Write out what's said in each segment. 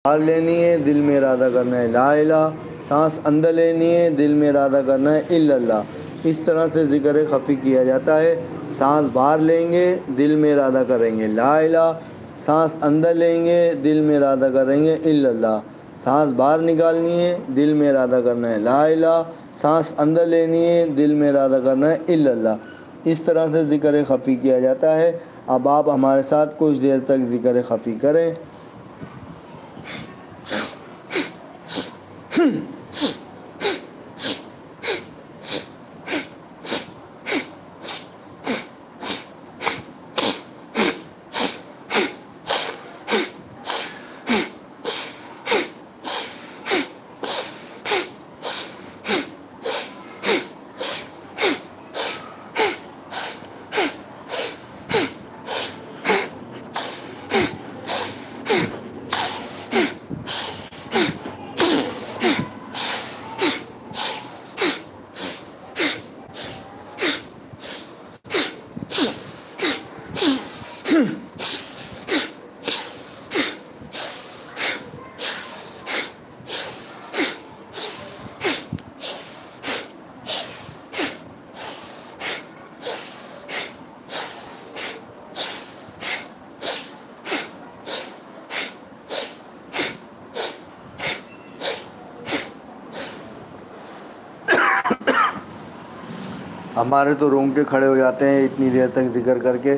باہر لینی ہے دل میں ارادہ کرنا ہے لا الہ، سانس اندر لینی ہے دل میں ارادہ کرنا ہے الا اللہ۔ اس طرح سے ذکر خفی کیا جاتا ہے۔ سانس باہر لیں گے دل میں ارادہ کریں گے لا الہ، سانس اندر لیں گے دل میں ارادہ کریں گے الا اللہ۔ سانس باہر نکالنی ہے دل میں ارادہ کرنا ہے لا الہ، سانس اندر لینی ہے دل میں ارادہ کرنا ہے الا اللہ۔ اس طرح سے ذکر خفی کیا جاتا ہے۔ اب آپ ہمارے ساتھ کچھ دیر تک ذکر خفی کریں۔ ہمارے تو رونگٹے کھڑے ہو جاتے ہیں اتنی دیر تک ذکر کر کے۔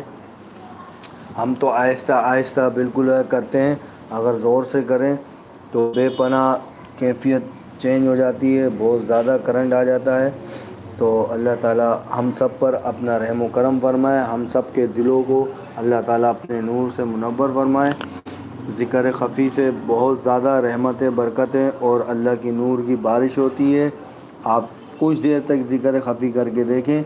ہم تو آہستہ آہستہ بالکل کرتے ہیں، اگر زور سے کریں تو بے پناہ کیفیت چینج ہو جاتی ہے، بہت زیادہ کرنٹ آ جاتا ہے۔ تو اللہ تعالی ہم سب پر اپنا رحم و کرم فرمائے، ہم سب کے دلوں کو اللہ تعالی اپنے نور سے منور فرمائے۔ ذکر خفی سے بہت زیادہ رحمتیں، برکتیں اور اللہ کی نور کی بارش ہوتی ہے۔ آپ کچھ دیر تک ذکر خفی کر کے دیکھیں،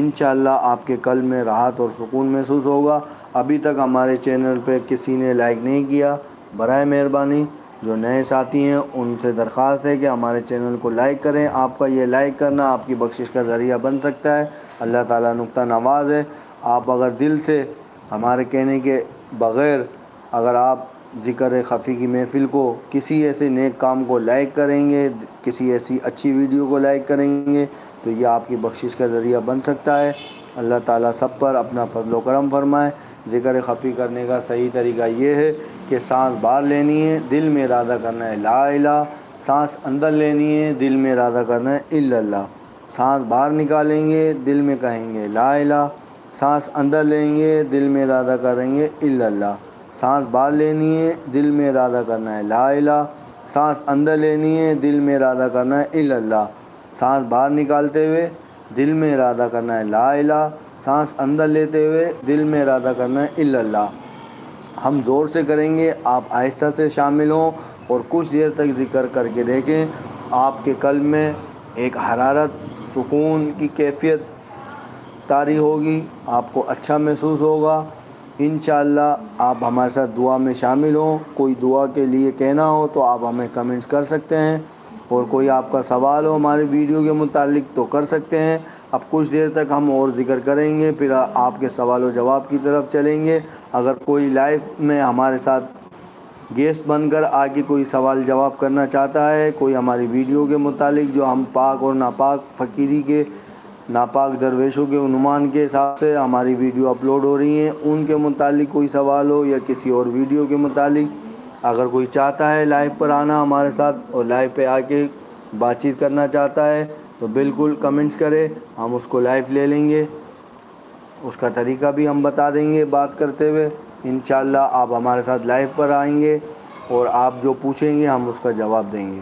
انشاءاللہ آپ کے قلب میں راحت اور سکون محسوس ہوگا۔ ابھی تک ہمارے چینل پہ کسی نے لائک نہیں کیا، برائے مہربانی جو نئے ساتھی ہیں ان سے درخواست ہے کہ ہمارے چینل کو لائک کریں۔ آپ کا یہ لائک کرنا آپ کی بخشش کا ذریعہ بن سکتا ہے۔ اللہ تعالیٰ نقطہ نواز ہے۔ آپ اگر دل سے ہمارے کہنے کے بغیر اگر آپ ذکر خفی کی محفل کو، کسی ایسے نیک کام کو لائک کریں گے، کسی ایسی اچھی ویڈیو کو لائک کریں گے تو یہ آپ کی بخشش کا ذریعہ بن سکتا ہے۔ اللہ تعالیٰ سب پر اپنا فضل و کرم فرمائے۔ ذکر خفی کرنے کا صحیح طریقہ یہ ہے کہ سانس باہر لینی ہے دل میں ارادہ کرنا ہے لا الہ، سانس اندر لینی ہے دل میں ارادہ کرنا ہے الا اللہ۔ سانس باہر نکالیں گے دل میں کہیں گے لا الہ، سانس اندر لیں گے دل میں ارادہ کریں گے الا اللہ۔ سانس باہر لینی ہے دل میں ارادہ کرنا ہے لا الہ، سانس اندر لینی ہے دل میں ارادہ کرنا ہے الا اللہ۔ سانس باہر نکالتے ہوئے دل میں ارادہ کرنا ہے لا الہ، سانس اندر لیتے ہوئے دل میں ارادہ کرنا ہے الا اللہ۔ ہم زور سے کریں گے، آپ آہستہ سے شامل ہوں اور کچھ دیر تک ذکر کر کے دیکھیں۔ آپ کے قلب میں ایک حرارت، سکون کی کیفیت طاری ہوگی، آپ کو اچھا محسوس ہوگا۔ انشاءاللہ آپ ہمارے ساتھ دعا میں شامل ہوں۔ کوئی دعا کے لیے کہنا ہو تو آپ ہمیں کمنٹس کر سکتے ہیں، اور کوئی آپ کا سوال ہو ہماری ویڈیو کے متعلق تو کر سکتے ہیں۔ اب کچھ دیر تک ہم اور ذکر کریں گے، پھر آپ کے سوال و جواب کی طرف چلیں گے۔ اگر کوئی لائیو میں ہمارے ساتھ گیسٹ بن کر آگے کوئی سوال جواب کرنا چاہتا ہے، کوئی ہماری ویڈیو کے متعلق جو ہم پاک اور ناپاک فقیری کے، ناپاک درویشوں کے عنوان کے حساب سے ہماری ویڈیو اپلوڈ ہو رہی ہیں، ان کے متعلق کوئی سوال ہو یا کسی اور ویڈیو کے متعلق اگر کوئی چاہتا ہے لائیو پر آنا ہمارے ساتھ اور لائیو پہ آ کے بات چیت کرنا چاہتا ہے تو بالکل کمنٹس کرے، ہم اس کو لائیو لے لیں گے۔ اس کا طریقہ بھی ہم بتا دیں گے بات کرتے ہوئے۔ انشاءاللہ آپ ہمارے ساتھ لائیو پر آئیں گے اور آپ جو پوچھیں گے ہم اس کا جواب دیں گے۔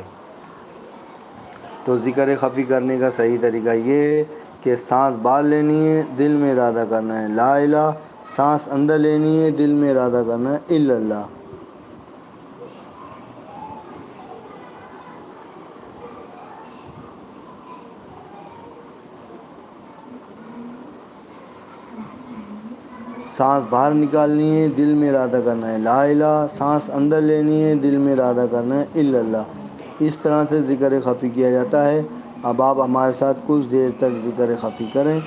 تو ذکر خفی کرنے کا صحیح طریقہ یہ ہے کہ سانس باہر لینی ہے دل میں ارادہ کرنا ہے لا الہ، سانس اندر لینی ہے دل میں ارادہ کرنا ہے الا اللہ۔ سانس باہر نکالنی ہے دل میں ارادہ کرنا ہے لا الہ، سانس اندر لینی ہے دل میں ارادہ کرنا ہے الا اللہ۔ اس طرح سے ذکر خفی کیا جاتا ہے۔ اب آپ ہمارے ساتھ کچھ دیر تک ذکر خفی کریں۔